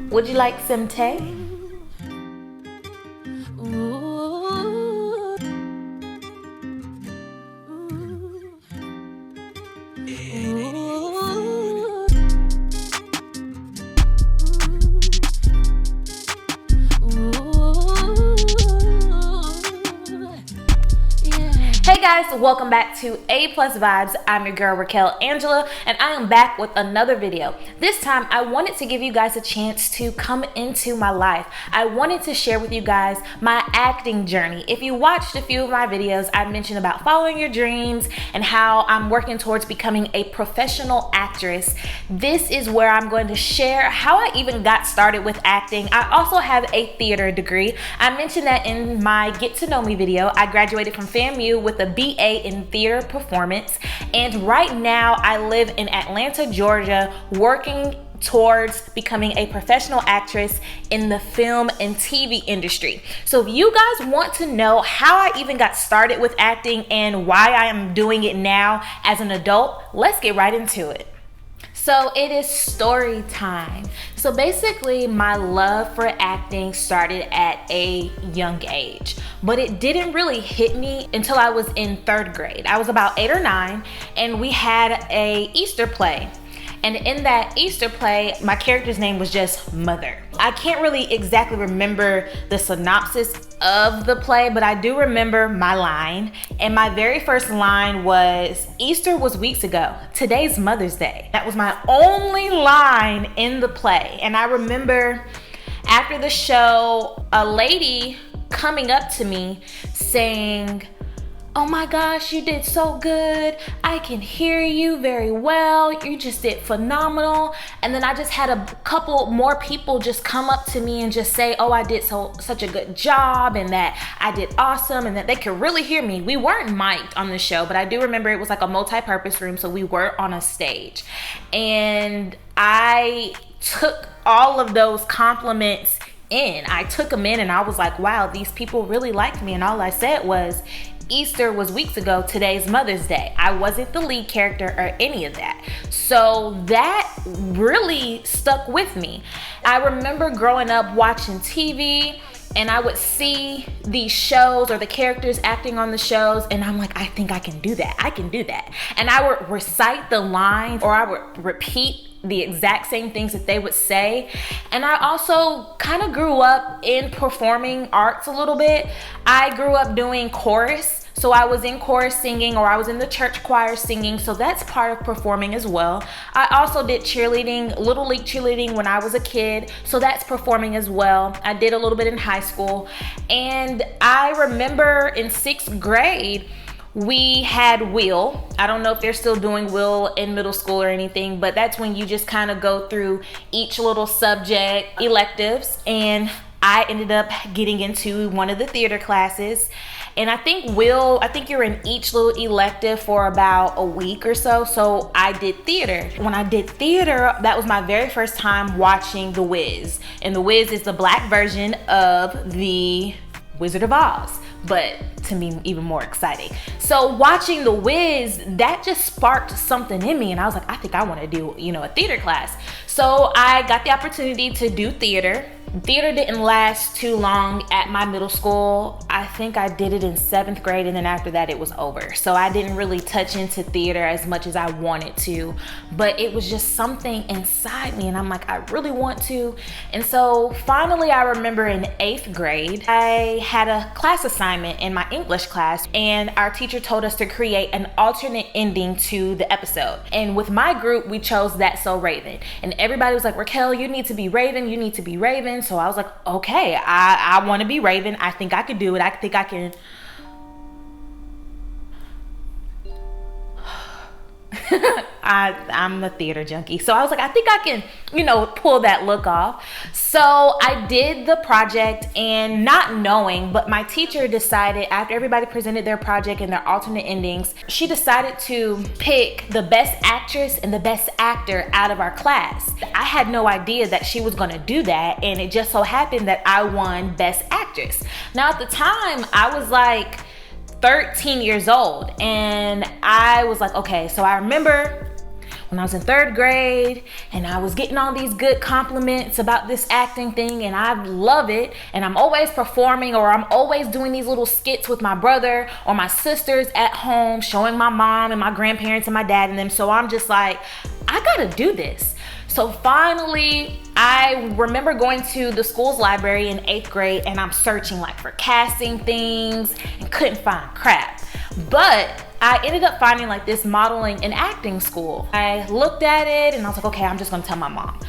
Would you like some tea? Hey guys, welcome back to A+Vibes. I'm your girl Riquel Angela, and I am back with another video. This time I wanted to give you guys a chance to come into my life. I wanted to share with you guys my acting journey. If you watched a few of my videos, I mentioned about following your dreams and how I'm working towards becoming a professional actress. This is where I'm going to share how I even got started with acting. I also have a theater degree. I mentioned that in my Get to Know Me video. I graduated from FAMU with a BA in theater performance, and right now I live in Atlanta, Georgia, working towards becoming a professional actress in the film and TV industry. So if you guys want to know how I even got started with acting and why I am doing it now as an adult, let's get right into it. So it is story time. So basically my love for acting started at a young age, but it didn't really hit me until I was in 3rd grade. I was about 8 or 9, and we had a Easter play. And in that Easter play, my character's name was just Mother. I can't really exactly remember the synopsis of the play, but I do remember my line. And my very first line was, "Easter was weeks ago. Today's Mother's Day." That was my only line in the play. And I remember after the show, a lady coming up to me saying, "Oh my gosh, you did so good. I can hear you very well. You just did phenomenal." And then I just had a couple more people just come up to me and just say, "Oh, I did such a good job, and that I did awesome," and that they could really hear me. We weren't mic'd on the show, but I do remember it was like a multi-purpose room, so we were on a stage. And I took all of those compliments in. I took them in, and I was like, wow, these people really liked me. And all I said was, "Easter was weeks ago, today's Mother's Day." I wasn't the lead character or any of that. So that really stuck with me. I remember growing up watching TV, and I would see these shows or the characters acting on the shows, and I'm like, I think I can do that. I can do that. And I would recite the lines, or I would repeat the exact same things that they would say. And I also kind of grew up in performing arts a little bit. I grew up doing chorus. So I was in chorus singing, or I was in the church choir singing. So that's part of performing as well. I also did cheerleading, little league cheerleading when I was a kid. So that's performing as well. I did a little bit in high school. And I remember in 6th grade, we had Will. I don't know if they're still doing Will in middle school or anything, but that's when you just kind of go through each little subject electives. And I ended up getting into one of the theater classes. And I think you're in each little elective for about a week or so. So I did theater. When I did theater, that was my very first time watching The Wiz. And The Wiz is the black version of the Wizard of Oz, but to me even more exciting. So watching The Wiz, that just sparked something in me, and I was like, I think I want to do, a theater class. So I got the opportunity to do theater. Theater didn't last too long at my middle school. I think I did it in 7th grade, and then after that it was over. So I didn't really touch into theater as much as I wanted to, but it was just something inside me, and I'm like, I really want to. And so finally, I remember in 8th grade, I had a class assignment in my English class, and our teacher told us to create an alternate ending to the episode. And with my group, we chose That's So Raven. And everybody was like, Raquel, you need to be Raven, you need to be Raven. So I was like, okay, I want to be Raven. I think I could do it. I think I can. I'm a theater junkie. So I was like, I think I can, pull that look off. So I did the project, and not knowing, but my teacher decided after everybody presented their project and their alternate endings, she decided to pick the best actress and the best actor out of our class. I had no idea that she was going to do that. And it just so happened that I won Best Actress. Now at the time I was like 13 years old, and I was like, okay. So I remember when I was in 3rd grade, and I was getting all these good compliments about this acting thing, and I love it, and I'm always performing, or I'm always doing these little skits with my brother or my sisters at home, showing my mom and my grandparents and my dad and them. So I'm just like, I gotta do this. So finally, I remember going to the school's library in 8th grade, and I'm searching like for casting things and couldn't find crap. But I ended up finding like this modeling and acting school. I looked at it and I was like, okay, I'm just gonna tell my mom.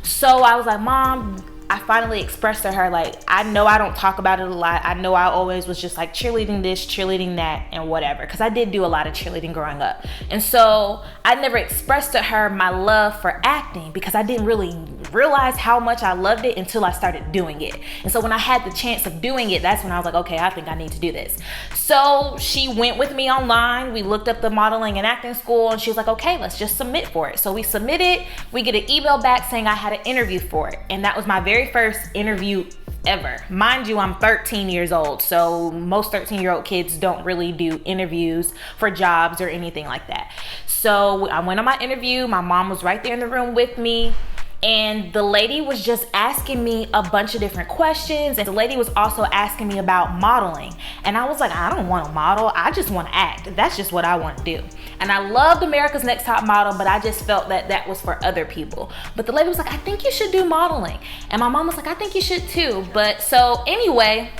So I was like, Mom, I finally expressed to her, like, I know I don't talk about it a lot. I know I always was just like cheerleading this, cheerleading that, and whatever. Because I did do a lot of cheerleading growing up. And so I never expressed to her my love for acting because I didn't really realize how much I loved it until I started doing it. And so when I had the chance of doing it, that's when I was like, okay, I think I need to do this. So she went with me online. We looked up the modeling and acting school, and she was like, okay, let's just submit for it. So we submitted. We get an email back saying I had an interview for it. And that was my very first interview ever. Mind you, I'm 13 years old, so most 13-year-old kids don't really do interviews for jobs or anything like that. So I went on my interview. My mom was right there in the room with me. And the lady was just asking me a bunch of different questions. And the lady was also asking me about modeling. And I was like, I don't want to model. I just want to act. That's just what I want to do. And I loved America's Next Top Model, but I just felt that that was for other people. But the lady was like, I think you should do modeling. And my mom was like, I think you should too. But so anyway,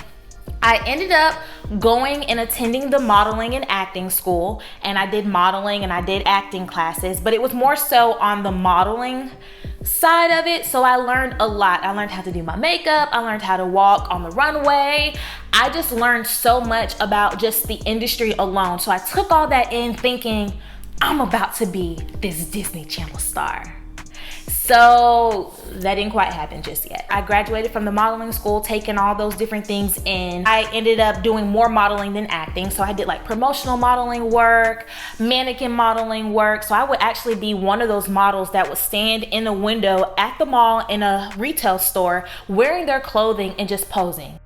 I ended up going and attending the modeling and acting school. And I did modeling and I did acting classes. But it was more so on the modeling side of it. So I learned a lot. I learned how to do my makeup. I learned how to walk on the runway. I just learned so much about just the industry alone. So I took all that in thinking, I'm about to be this Disney Channel star. So that didn't quite happen just yet. I graduated from the modeling school, taking all those different things in. I ended up doing more modeling than acting. So I did like promotional modeling work, mannequin modeling work. So I would actually be one of those models that would stand in a window at the mall in a retail store wearing their clothing and just posing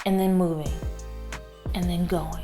and then moving and then going.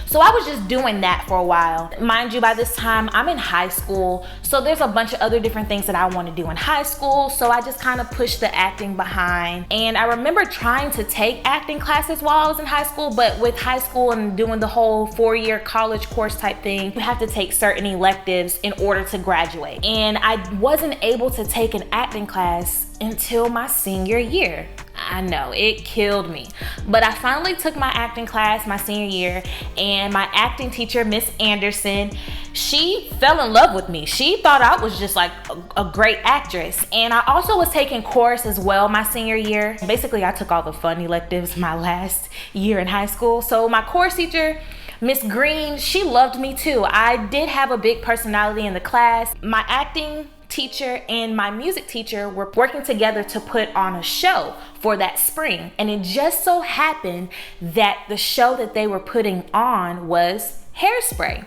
So I was just doing that for a while. Mind you, by this time I'm in high school, so there's a bunch of other different things that I want to do in high school, so I just kind of pushed the acting behind. And I remember trying to take acting classes while I was in high school, but with high school and doing the whole 4-year college course type thing, you have to take certain electives in order to graduate. And I wasn't able to take an acting class until my senior year. I know, it killed me. But I finally took my acting class my senior year, and my acting teacher, Miss Anderson, she fell in love with me. She thought I was just like a great actress. And I also was taking chorus as well my senior year. Basically, I took all the fun electives my last year in high school. So my chorus teacher, Miss Green, she loved me too. I did have a big personality in the class. My acting teacher and my music teacher were working together to put on a show for that spring. And it just so happened that the show that they were putting on was Hairspray.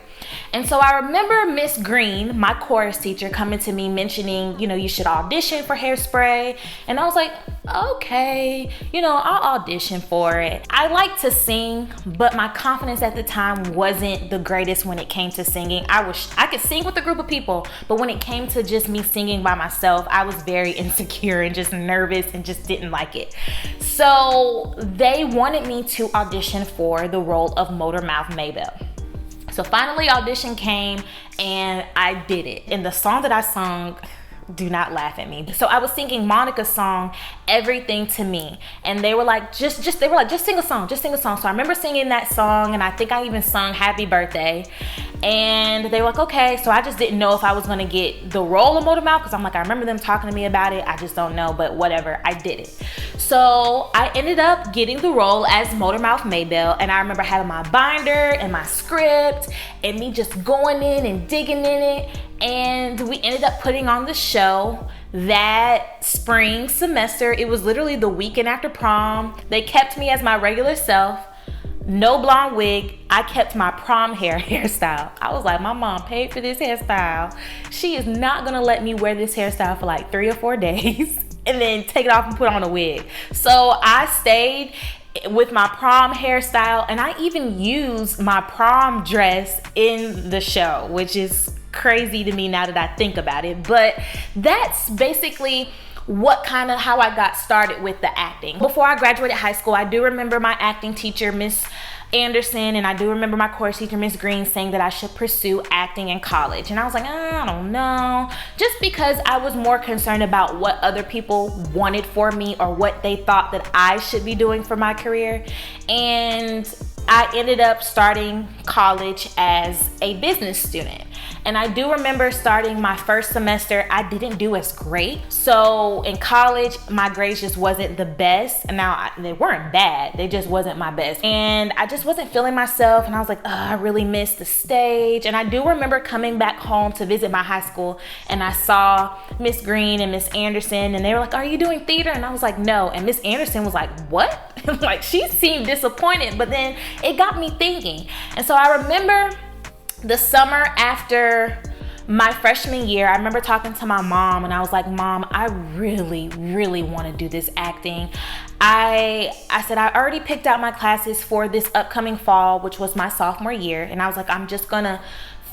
And so I remember Miss Green, my chorus teacher, coming to me mentioning, you should audition for Hairspray. And I was like, okay, I'll audition for it. I like to sing, but my confidence at the time wasn't the greatest when it came to singing. I could sing with a group of people, but when it came to just me singing by myself, I was very insecure and just nervous and just didn't like it. So they wanted me to audition for the role of Motor Mouth Maybelle. So finally audition came and I did it. And the song that I sung, do not laugh at me. So I was singing Monica's song, Everything to Me. And they were like, just sing a song, just sing a song. So I remember singing that song, and I think I even sung Happy Birthday. And they were like, okay. So I just didn't know if I was gonna get the role of Motor Mouth, because I'm like, I remember them talking to me about it. I just don't know, but whatever, I did it. So I ended up getting the role as Motor Mouth Maybelle. And I remember having my binder and my script and me just going in and digging in it. And we ended up putting on the show that spring semester. It was literally the weekend after prom. They kept me as my regular self, no blonde wig. I kept my prom hairstyle. I was like, my mom paid for this hairstyle. She is not gonna let me wear this hairstyle for like 3 or 4 days and then take it off and put on a wig. So I stayed with my prom hairstyle, and I even used my prom dress in the show, which is crazy to me now that I think about it. But that's basically how I got started with the acting. Before I graduated high school, I do remember my acting teacher, Miss Anderson, and I do remember my course teacher, Miss Green, saying that I should pursue acting in college. And I was like, I don't know. Just because I was more concerned about what other people wanted for me or what they thought that I should be doing for my career. And I ended up starting college as a business student. And I do remember starting my first semester, I didn't do as great. So in college, my grades just wasn't the best. Now, they weren't bad, they just wasn't my best. And I just wasn't feeling myself, and I was like, I really missed the stage. And I do remember coming back home to visit my high school, and I saw Miss Green and Miss Anderson, and they were like, are you doing theater? And I was like, no. And Miss Anderson was like, what? Like, she seemed disappointed, but then it got me thinking. And so I remember the summer after my freshman year, I remember talking to my mom, and I was like, Mom, I really, really want to do this acting. I said, I already picked out my classes for this upcoming fall, which was my sophomore year. And I was like, I'm just gonna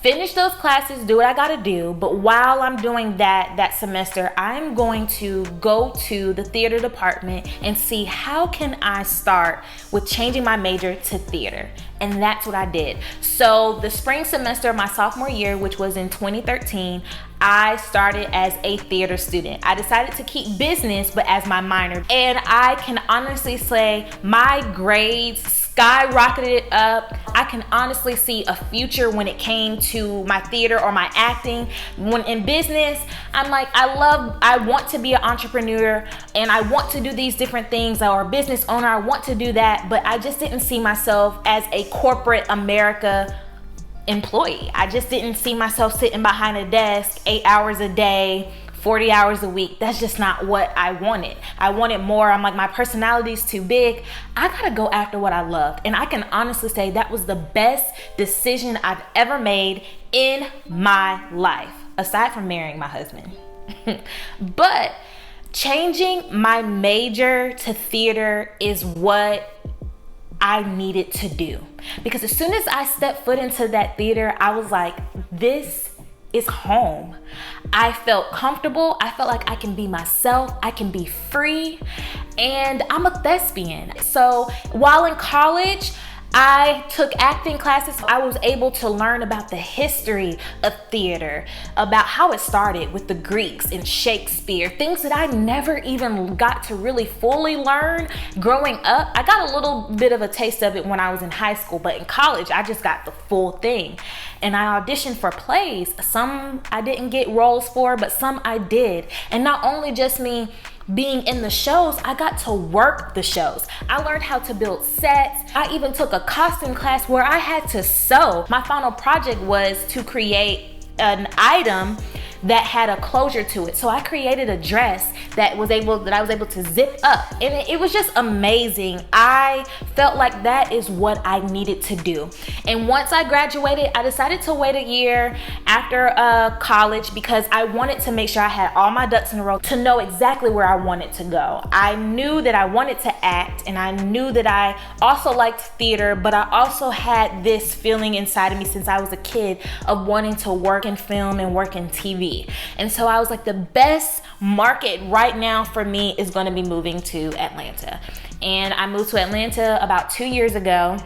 finish those classes, do what I gotta do. But while I'm doing that semester, I'm going to go to the theater department and see how can I start with changing my major to theater. And that's what I did. So the spring semester of my sophomore year, which was in 2013, I started as a theater student. I decided to keep business, but as my minor. And I can honestly say my grades skyrocketed up. I can honestly see a future when it came to my theater or my acting. When in business, I'm like, I want to be an entrepreneur, and I want to do these different things, or a business owner, I want to do that, but I just didn't see myself as a corporate America employee. I just didn't see myself sitting behind a desk 8 hours a day, 40 hours a week. That's just not what I wanted. I wanted more. I'm like, my personality's too big. I gotta go after what I loved. And I can honestly say that was the best decision I've ever made in my life, aside from marrying my husband. But changing my major to theater is what I needed to do. Because as soon as I stepped foot into that theater, I was like, this is home. I felt comfortable. I felt like I can be myself. I can be free. And I'm a thespian. So while in college, I took acting classes. I was able to learn about the history of theater, about how it started with the Greeks and Shakespeare, things that I never even got to really fully learn growing up. I got a little bit of a taste of it when I was in high school, but in college, I just got the full thing. And I auditioned for plays. Some I didn't get roles for, but some I did. And not only just me being in the shows, I got to work the shows. I learned how to build sets. I even took a costume class where I had to sew. My final project was to create an item that had a closure to it. So I created a dress that I was able to zip up, and it was just amazing. I felt like that is what I needed to do. And once I graduated, I decided to wait a year after college because I wanted to make sure I had all my ducks in a row to know exactly where I wanted to go. I knew that I wanted to act, and I knew that I also liked theater, but I also had this feeling inside of me since I was a kid of wanting to work in film and work in TV. And so I was like, the best market right now for me is going to be moving to Atlanta. And I moved to Atlanta about 2 years ago.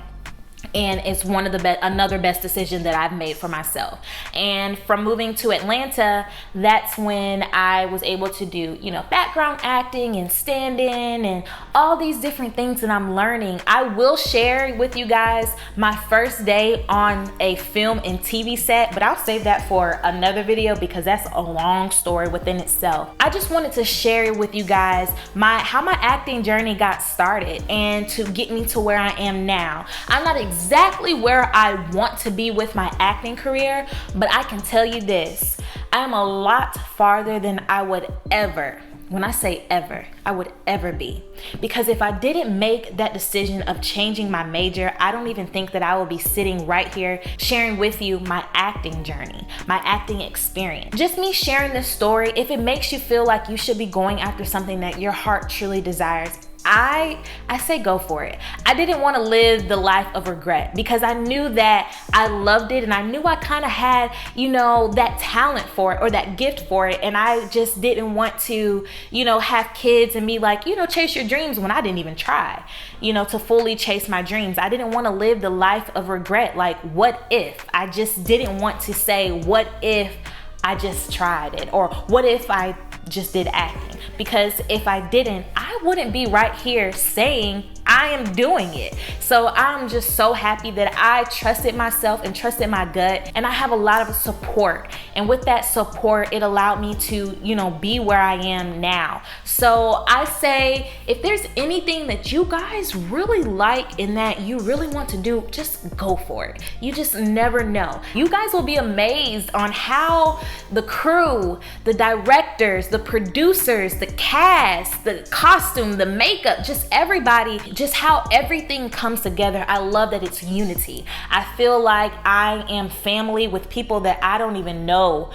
And it's one of the another best decision that I've made for myself. And from moving to Atlanta, that's when I was able to do, background acting and stand-in and all these different things that I'm learning. I will share with you guys my first day on a film and TV set, but I'll save that for another video because that's a long story within itself. I just wanted to share with you guys how my acting journey got started and to get me to where I am now. I'm not exactly where I want to be with my acting career, but I can tell you this, I am a lot farther than I would ever, when I say ever, I would ever be. Because if I didn't make that decision of changing my major, I don't even think that I would be sitting right here sharing with you my acting journey, my acting experience. Just me sharing this story, if it makes you feel like you should be going after something that your heart truly desires, I say go for it. I didn't want to live the life of regret because I knew that I loved it and I knew I kind of had, you know, that talent for it or that gift for it. And I just didn't want to, you know, have kids and be like, you know, chase your dreams when I didn't even try, you know, to fully chase my dreams. I didn't want to live the life of regret. Like, what if? I just didn't want to say, what if I just tried it? Or what if I just did acting? Because if I didn't, I wouldn't be right here saying I am doing it. So I'm just so happy that I trusted myself and trusted my gut, and I have a lot of support. And with that support, it allowed me to, you know, be where I am now. So I say, if there's anything that you guys really like and that you really want to do, just go for it. You just never know. You guys will be amazed on how the crew, the directors, the producers, the cast, the costume, the makeup, just everybody, just how everything comes together. I love that it's unity. I feel like I am family with people that I don't even know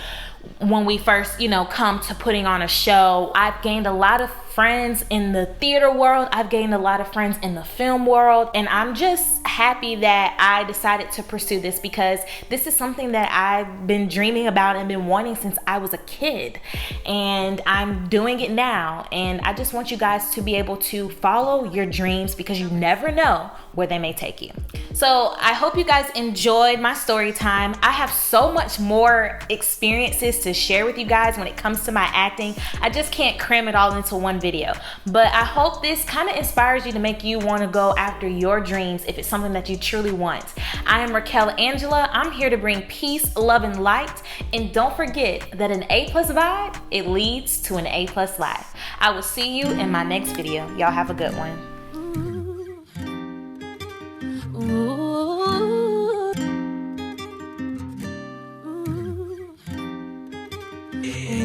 when we first, you know, come to putting on a show. I've gained a lot of friends in the theater world. I've gained a lot of friends in the film world. And I'm just happy that I decided to pursue this because this is something that I've been dreaming about and been wanting since I was a kid. And I'm doing it now. And I just want you guys to be able to follow your dreams because you never know where they may take you. So I hope you guys enjoyed my story time. I have so much more experiences to share with you guys when it comes to my acting. I just can't cram it all into one video. But I hope this kind of inspires you to make you want to go after your dreams if it's something that you truly want. I am Riquel Angela. I'm here to bring peace, love, and light. And don't forget that an A+ vibe, it leads to an A+ life. I will see you in my next video. Y'all have a good one.